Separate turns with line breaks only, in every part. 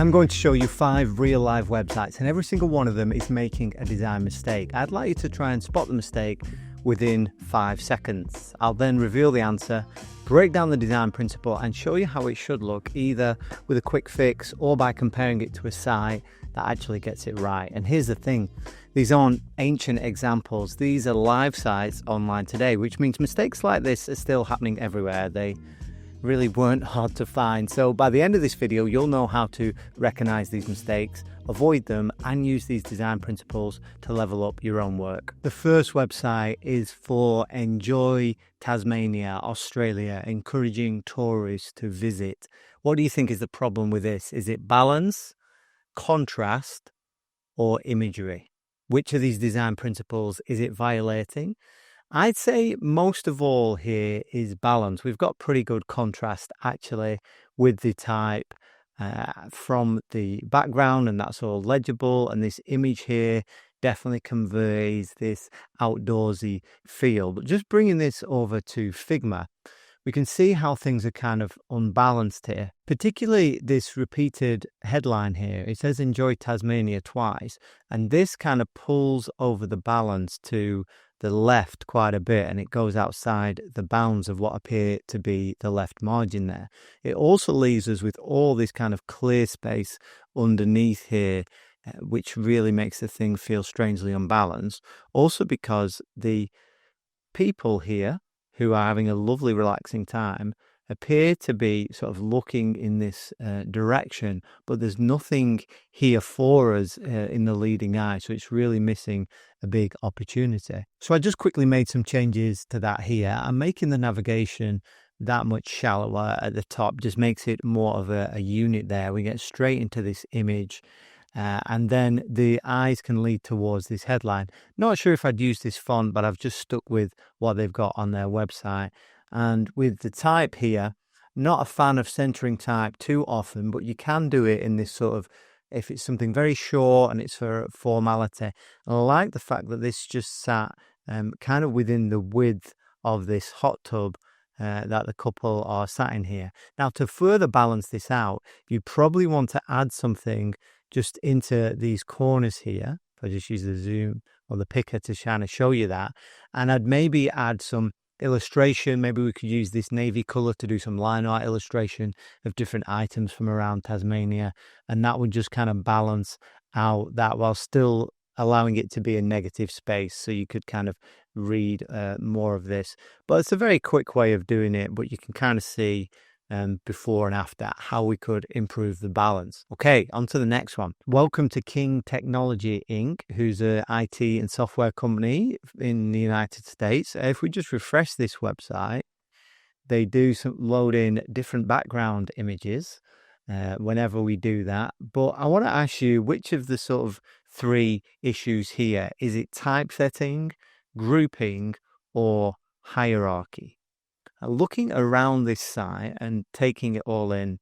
I'm going to show you 5 real live websites, and every single one of them is making a design mistake. I'd like you to try and spot the mistake within 5 seconds. I'll then reveal the answer, break down the design principle, and show you how it should look, either with a quick fix or by comparing it to a site that actually gets it right. And here's the thing, these aren't ancient examples, these are live sites online today, which means mistakes like this are still happening everywhere. They really weren't hard to find. So by the end of this video, you'll know how to recognize these mistakes, avoid them, and use these design principles to level up your own work. The first website is for Enjoy Tasmania, Australia, encouraging tourists to visit. What do you think is the problem with this? Is it balance, contrast, or imagery? Which of these design principles is it violating? I'd say most of all here is balance. We've got pretty good contrast actually with the type from the background, and that's all legible. And this image here definitely conveys this outdoorsy feel. But just bringing this over to Figma, we can see how things are kind of unbalanced here, particularly this repeated headline here. It says Enjoy Tasmania twice, and this kind of pulls over the balance to the left quite a bit, and it goes outside the bounds of what appear to be the left margin there. It also leaves us with all this kind of clear space underneath here, which really makes the thing feel strangely unbalanced. Also because the people here who are having a lovely relaxing time appear to be sort of looking in this direction, but there's nothing here for us in the leading eye, so it's really missing a big opportunity. So I just quickly made some changes to that here. I'm making the navigation that much shallower at the top, just makes it more of a unit there. We get straight into this image. And then the eyes can lead towards this headline. Not sure if I'd use this font, but I've just stuck with what they've got on their website. And with the type here, not a fan of centering type too often, but you can do it in this sort of, if it's something very short and it's for formality. And I like the fact that this just sat kind of within the width of this hot tub that the couple are sat in here. Now, to further balance this out, you probably want to add something just into these corners here. If I just use the zoom or the picker to kind of show you that, and I'd maybe add some illustration. Maybe we could use this navy color to do some line art illustration of different items from around Tasmania, and that would just kind of balance out that while still allowing it to be a negative space, so you could kind of read more of this. But it's a very quick way of doing it, but you can kind of see before and after how we could improve the balance. Okay, on to the next one. Welcome to King Technology Inc., who's an IT and software company in the United States. If we just refresh this website, they do load in different background images whenever we do that. But I want to ask you, which of the sort of 3 issues here, is it typesetting, grouping, or hierarchy? Looking around this site and taking it all in,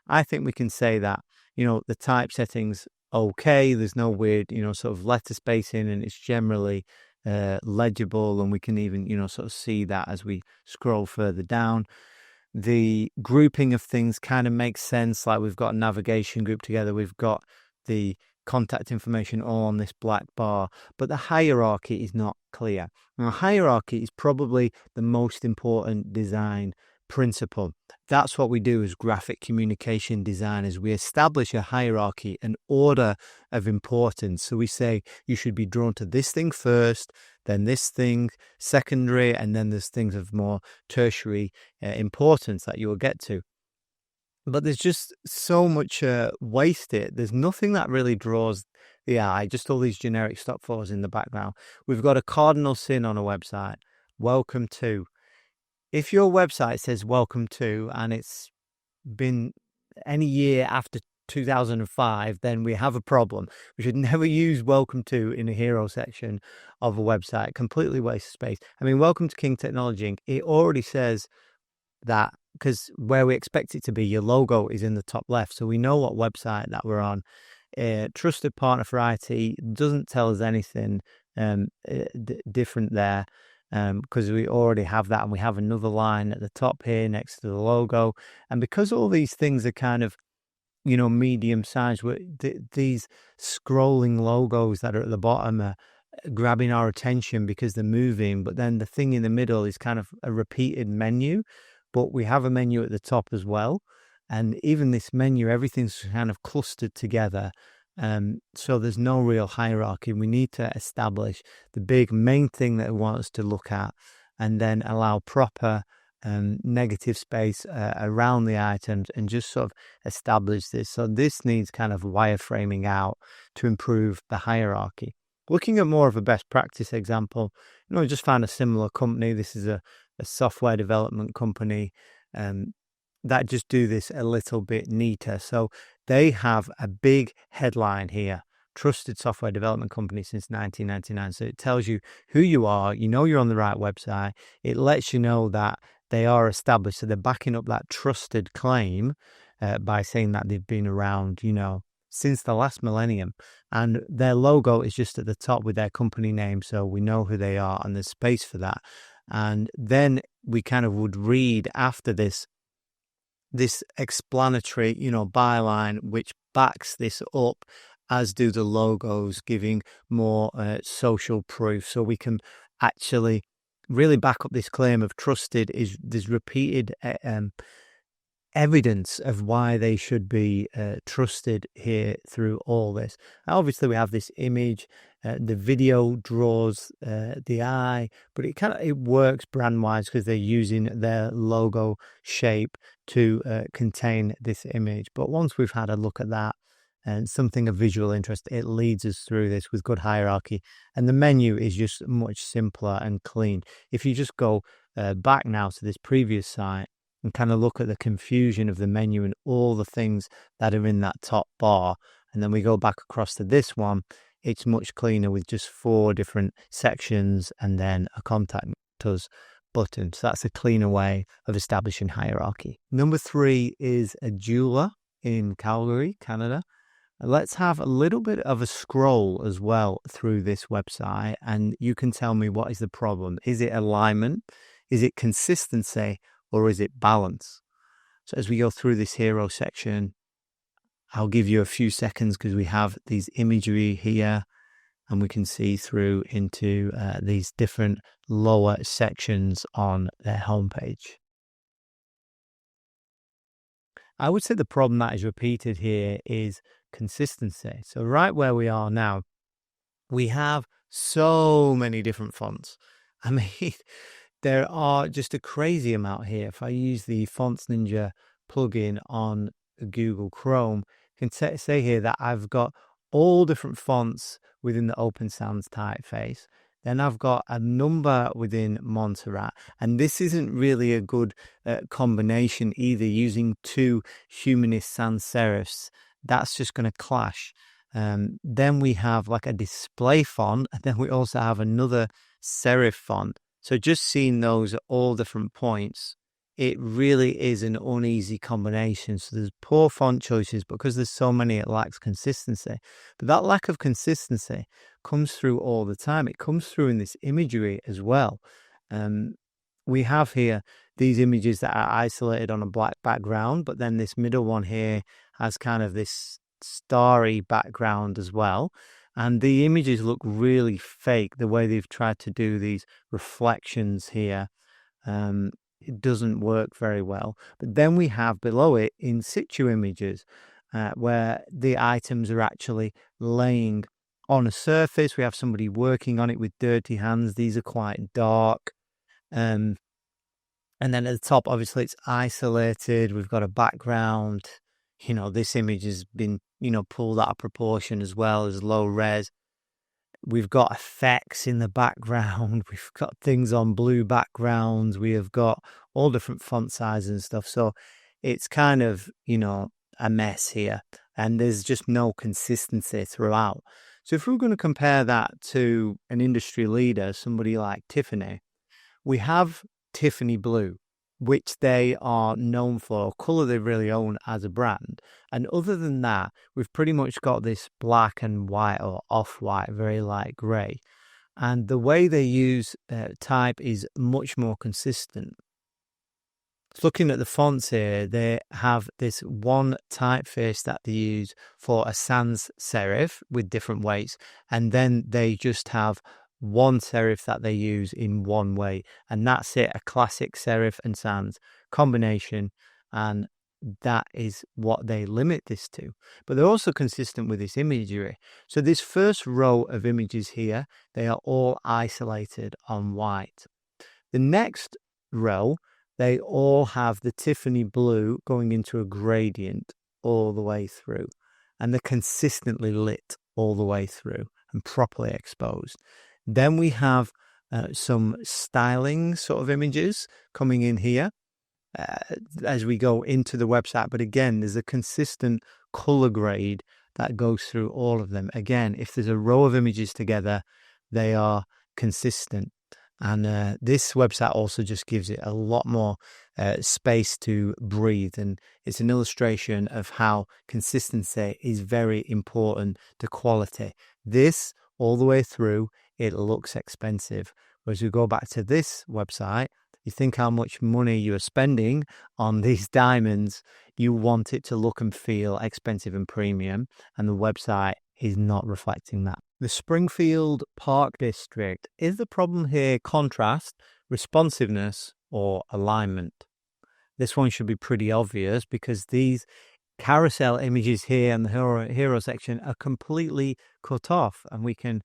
I think we can say that, the typesetting's okay. There's no weird, sort of letter spacing, and it's generally legible, and we can even, sort of see that as we scroll further down. The grouping of things kind of makes sense. Like we've got a navigation group together. We've got the contact information all on this black bar, but the hierarchy is not clear. Now, hierarchy is probably the most important design principle. That's what we do as graphic communication designers. We establish a hierarchy, an order of importance. So we say you should be drawn to this thing first, then this thing secondary, and then there's things of more tertiary importance that you will get to. But there's just so much wasted. There's nothing that really draws the eye, just all these generic stock photos in the background. We've got a cardinal sin on a website, welcome to. If your website says welcome to, and it's been any year after 2005, then we have a problem. We should never use welcome to in a hero section of a website. Completely waste of space. I mean, welcome to King Technology Inc. It already says that, because where we expect it to be, your logo is in the top left, so we know what website that we're on. Trusted partner for IT doesn't tell us anything different there, because we already have that, and we have another line at the top here next to the logo. And because all these things are kind of medium size. These scrolling logos that are at the bottom are grabbing our attention because they're moving, but then the thing in the middle is kind of a repeated menu, but we have a menu at the top as well. And even this menu, everything's kind of clustered together. So there's no real hierarchy. We need to establish the big main thing that we want us to look at, and then allow proper negative space around the items, and just sort of establish this. So this needs kind of wireframing out to improve the hierarchy. Looking at more of a best practice example, I just found a similar company. This is a software development company that just do this a little bit neater. So they have a big headline here: trusted software development company since 1999. So it tells you who you are. You're on the right website. It lets you know that they are established. So they're backing up that trusted claim by saying that they've been around, since the last millennium. And their logo is just at the top with their company name, so we know who they are, and there's space for that. And then we kind of would read after this explanatory, byline, which backs this up, as do the logos, giving more social proof. So we can actually really back up this claim of trusted. Is there's repeated evidence of why they should be trusted here through all this. Obviously, we have this image. The video draws the eye, but it works brand wise because they're using their logo shape to contain this image. But once we've had a look at that and something of visual interest, it leads us through this with good hierarchy. And the menu is just much simpler and clean. If you just go back now to this previous site and kind of look at the confusion of the menu and all the things that are in that top bar, and then we go back across to this one, it's much cleaner with just 4 different sections and then a contact us button. So that's a cleaner way of establishing hierarchy. Number 3 is a jeweler in Calgary, Canada. Let's have a little bit of a scroll as well through this website, and you can tell me what is the problem. Is it alignment? Is it consistency? Or is it balance? So as we go through this hero section, I'll give you a few seconds because we have these imagery here, and we can see through into these different lower sections on their homepage. I would say the problem that is repeated here is consistency. So right where we are now, we have so many different fonts. I mean, there are just a crazy amount here. If I use the Fonts Ninja plugin on Google Chrome, I can say here that I've got all different fonts within the Open Sans typeface. Then I've got a number within Montserrat. And this isn't really a good combination either, using 2 Humanist sans serifs. That's just going to clash. Then we have like a display font, and then we also have another serif font. So just seeing those at all different points, it really is an uneasy combination. So there's poor font choices, but because there's so many, it lacks consistency. But that lack of consistency comes through all the time. It comes through in this imagery as well. We have here these images that are isolated on a black background, but then this middle one here has kind of this starry background as well. And the images look really fake, the way they've tried to do these reflections here. It doesn't work very well. But then we have below it in situ images where the items are actually laying on a surface. We have somebody working on it with dirty hands. These are quite dark. And then at the top, obviously, it's isolated. We've got a background. This image has been, pulled out of proportion as well, as low res. We've got effects in the background. We've got things on blue backgrounds. We have got all different font sizes and stuff. So it's kind of, a mess here. And there's just no consistency throughout. So if we're going to compare that to an industry leader, somebody like Tiffany, we have Tiffany Blue, which they are known for, a colour they really own as a brand. And other than that, we've pretty much got this black and white, or off-white, very light grey. And the way they use type is much more consistent. Looking at the fonts here, they have this one typeface that they use for a sans serif with different weights, and then they just have one serif that they use in one way, and that's it, a classic serif and sans combination, and that is what they limit this to. But they're also consistent with this imagery. So this first row of images here, they are all isolated on white. The next row, they all have the Tiffany blue going into a gradient all the way through, and they're consistently lit all the way through and properly exposed. Then we have some styling sort of images coming in here as we go into the website. But again, there's a consistent color grade that goes through all of them. Again, if there's a row of images together, they are consistent. And this website also just gives it a lot more space to breathe. And it's an illustration of how consistency is very important to quality. This, all the way through, it looks expensive. Whereas we go back to this website, you think how much money you are spending on these diamonds, you want it to look and feel expensive and premium, and the website is not reflecting that. The Springfield Park District. Is the problem here contrast, responsiveness, or alignment? This one should be pretty obvious because these carousel images here in the hero section are completely cut off, and we can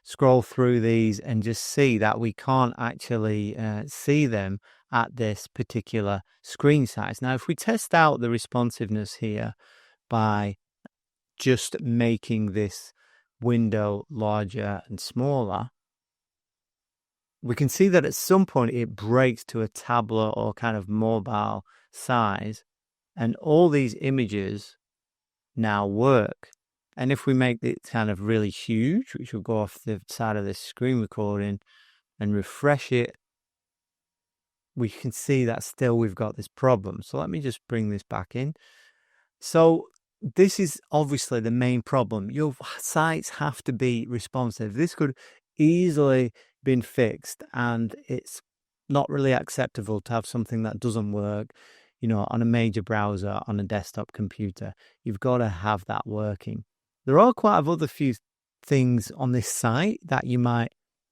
scroll through these and just see that we can't actually see them at this particular screen size. Now, if we test out the responsiveness here by just making this window larger and smaller, we can see that at some point it breaks to a tablet or kind of mobile size, and all these images now work. And if we make it kind of really huge, which will go off the side of this screen recording, and refresh it, we can see that still we've got this problem. So let me just bring this back in. So this is obviously the main problem. Your sites have to be responsive. This could easily been fixed, and it's not really acceptable to have something that doesn't work, on a major browser on a desktop computer. You've got to have that working. There are quite a other few things on this site that you might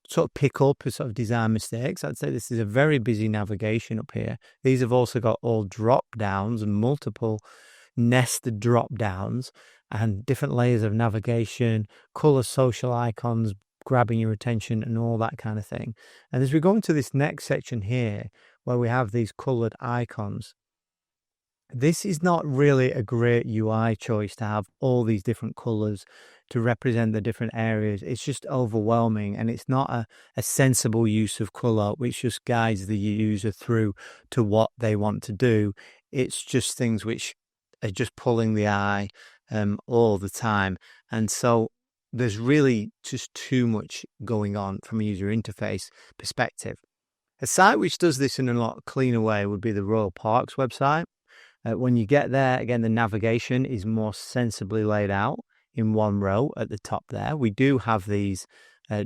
sort of pick up as sort of design mistakes. I'd say this is a very busy navigation up here. These have also got all drop downs and multiple nested drop downs and different layers of navigation, color social icons grabbing your attention and all that kind of thing. And as we go into this next section here, where we have these colored icons, this is not really a great UI choice to have all these different colors to represent the different areas. It's just overwhelming, and it's not a sensible use of color which just guides the user through to what they want to do. It's just things which are just pulling the eye all the time. And so there's really just too much going on from a user interface perspective. A site which does this in a lot cleaner way would be the Royal Parks website. When you get there, again, the navigation is more sensibly laid out in one row at the top there. We do have these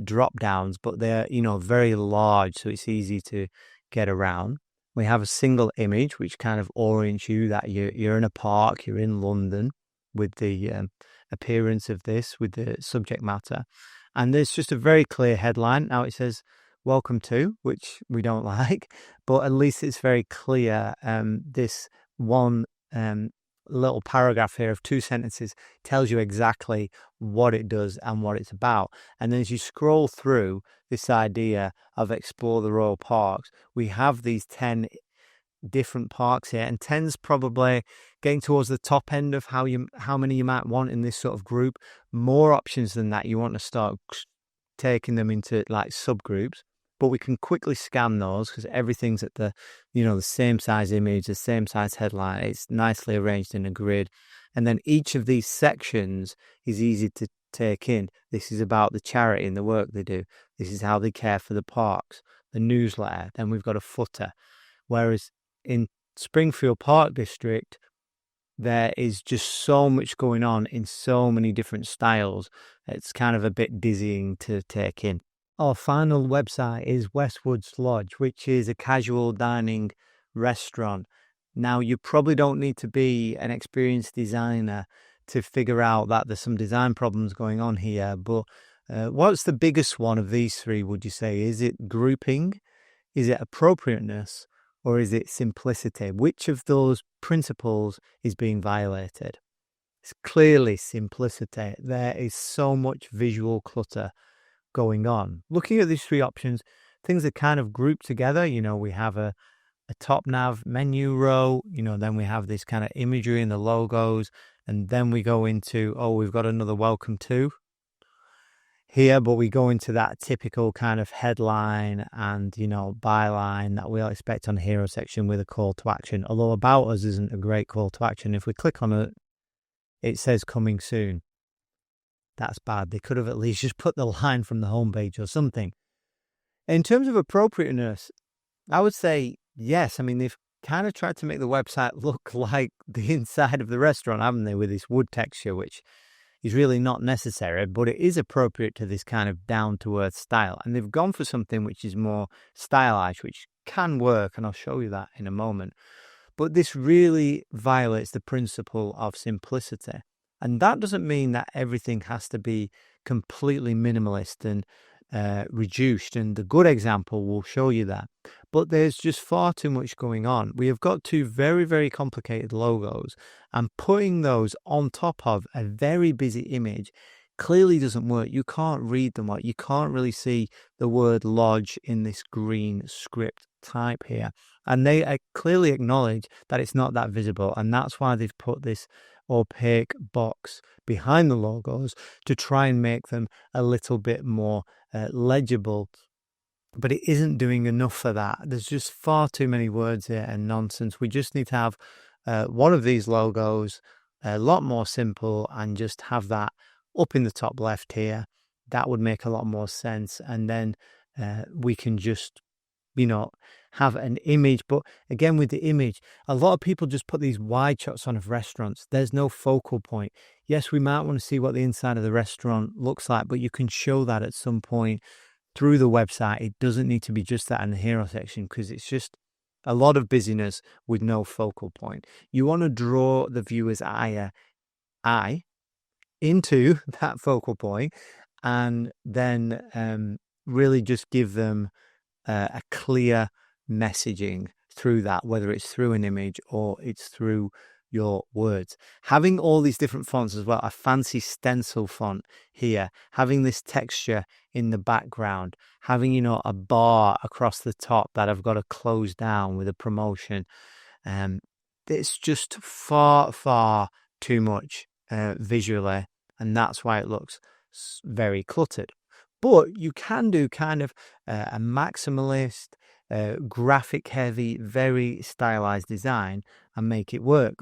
drop downs, but they're, very large, so it's easy to get around. We have a single image which kind of orients you that you're in a park, you're in London, with the appearance of this, with the subject matter. And there's just a very clear headline. Now it says, "Welcome to," which we don't like, but at least it's very clear. This one little paragraph here of 2 sentences tells you exactly what it does and what it's about. And then as you scroll through this idea of explore the Royal Parks, we have these 10 different parks here, and 10's probably getting towards the top end of how many you might want in this sort of group. More options than that, you want to start taking them into like subgroups. But we can quickly scan those because everything's at the same size image, the same size headline. It's nicely arranged in a grid. And then each of these sections is easy to take in. This is about the charity and the work they do. This is how they care for the parks, the newsletter. Then we've got a footer. Whereas in Springfield Park District, there is just so much going on in so many different styles. It's kind of a bit dizzying to take in. Our final website is Westwood's Lodge, which is a casual dining restaurant. Now, you probably don't need to be an experienced designer to figure out that there's some design problems going on here, but what's the biggest one of these three, would you say? Is it grouping? Is it appropriateness? Or is it simplicity? Which of those principles is being violated? It's clearly simplicity. There is so much visual clutter going on. Looking at these three options, things are kind of grouped together. We have a top nav menu row, then we have this kind of imagery in the logos, and then we go into, we've got another welcome to here, but we go into that typical kind of headline and, byline that we'll expect on the hero section with a call to action. Although about us isn't a great call to action. If we click on it, it says coming soon. That's bad. They could have at least just put the line from the homepage or something. In terms of appropriateness, I would say yes. I mean, they've kind of tried to make the website look like the inside of the restaurant, haven't they, with this wood texture, which is really not necessary, but it is appropriate to this kind of down-to-earth style. And they've gone for something which is more stylized, which can work, and I'll show you that in a moment. But this really violates the principle of simplicity. And that doesn't mean that everything has to be completely minimalist and reduced. And the good example will show you that. But there's just far too much going on. We have got two very, very complicated logos, and putting those on top of a very busy image clearly doesn't work. You can't read them. You can't really see the word lodge in this green script type here. And they clearly acknowledge that it's not that visible. And that's why they've put this opaque box behind the logos to try and make them a little bit more legible. But it isn't doing enough for that. There's just far too many words here and nonsense. We just need to have one of these logos a lot more simple and just have that up in the top left here. That would make a lot more sense. And then we can just, have an image. But again, with the image, a lot of people just put these wide shots on of restaurants. There's no focal point. Yes, we might want to see what the inside of the restaurant looks like, but you can show that at some point through the website. It doesn't need to be just that in the hero section, because it's just a lot of busyness with no focal point. You want to draw the viewer's eye into that focal point, and then really just give them a clear messaging through that, whether it's through an image or it's through your words. Having all these different fonts as well, a fancy stencil font here, having this texture in the background, having, a bar across the top that I've got to close down with a promotion. It's just far, far too much visually, and that's why it looks very cluttered. But you can do kind of a maximalist, graphic heavy, very stylized design and make it work.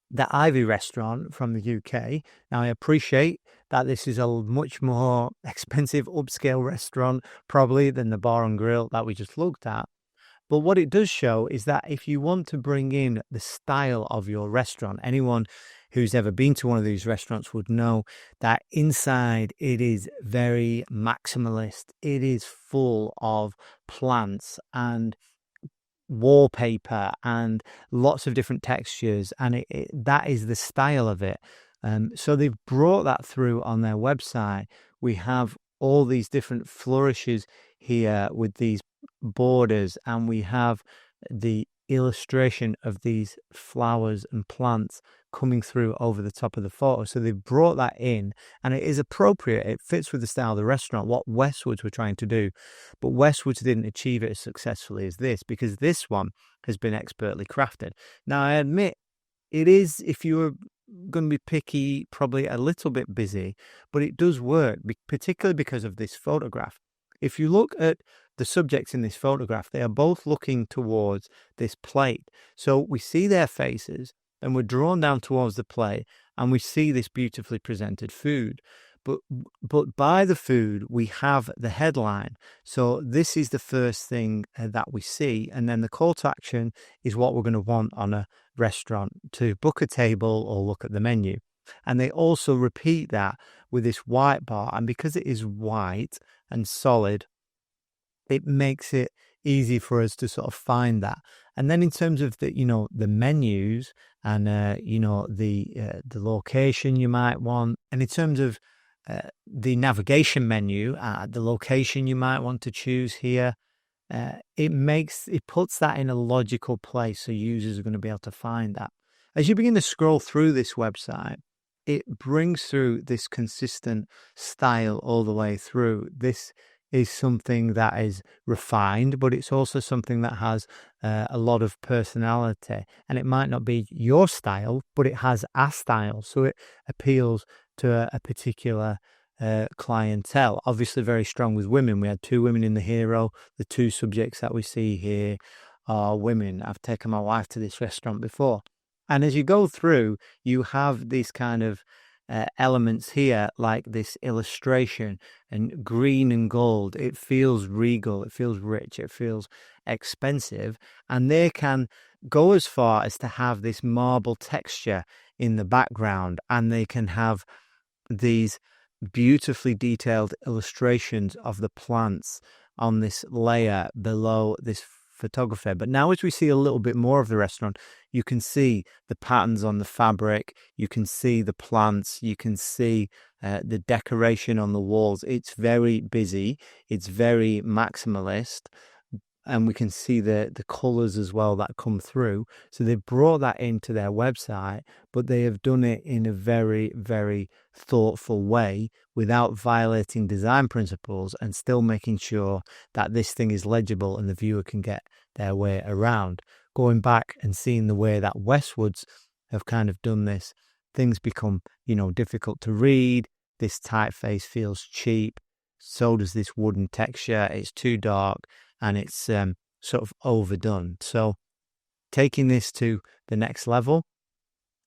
The Ivy restaurant from the UK, now I appreciate that this is a much more expensive upscale restaurant probably than the bar and grill that we just looked at. But what it does show is that if you want to bring in the style of your restaurant, anyone who's ever been to one of these restaurants would know that inside it is very maximalist. It is full of plants and wallpaper and lots of different textures, and that is the style of it. So they've brought that through on their website. We have all these different flourishes here with these borders, and we have the illustration of these flowers and plants coming through over the top of the photo. So they've brought that in, and it is appropriate. It fits with the style of the restaurant, what Westwoods were trying to do. But Westwoods didn't achieve it as successfully as this, because this one has been expertly crafted. Now, I admit, it is, if you were going to be picky, probably a little bit busy, but it does work, particularly because of this photograph. If you look at the subjects in this photograph, they are both looking towards this plate. So we see their faces, and we're drawn down towards the plate, and we see this beautifully presented food. But by the food, we have the headline. So this is the first thing that we see. And then the call to action is what we're going to want on a restaurant to book a table or look at the menu. And they also repeat that with this white bar. And because it is white and solid, it makes it easy for us to sort of find that. And then in terms of the, the menus and, the location you might want, and in terms of the navigation menu, the location you might want to choose here, it puts that in a logical place so users are going to be able to find that. As you begin to scroll through this website, it brings through this consistent style all the way through. This is something that is refined, but it's also something that has a lot of personality. And it might not be your style, but it has a style. So it appeals to a particular clientele. Obviously very strong with women. We had 2 women in the hero. The 2 subjects that we see here are women. I've taken my wife to this restaurant before. And as you go through, you have these kind of elements here, like this illustration and green and gold. It feels regal, it feels rich, it feels expensive. And they can go as far as to have this marble texture in the background, and they can have these beautifully detailed illustrations of the plants on this layer below this photography. But now as we see a little bit more of the restaurant, you can see the patterns on the fabric, you can see the plants, you can see the decoration on the walls. It's very busy, it's very maximalist, and we can see the colors as well that come through. So they've brought that into their website, but they have done it in a very, very thoughtful way without violating design principles, and still making sure that this thing is legible and the viewer can get their way around. Going back and seeing the way that Westwoods have kind of done this, things become, difficult to read. This typeface feels cheap. So does this wooden texture. It's too dark and it's sort of overdone. So taking this to the next level,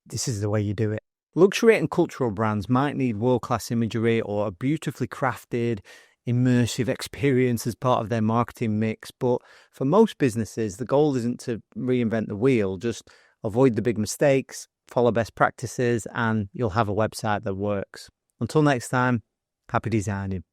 this is the way you do it. Luxury and cultural brands might need world-class imagery or a beautifully crafted, immersive experience as part of their marketing mix. But for most businesses, the goal isn't to reinvent the wheel. Just avoid the big mistakes, follow best practices, and you'll have a website that works. Until next time, happy designing.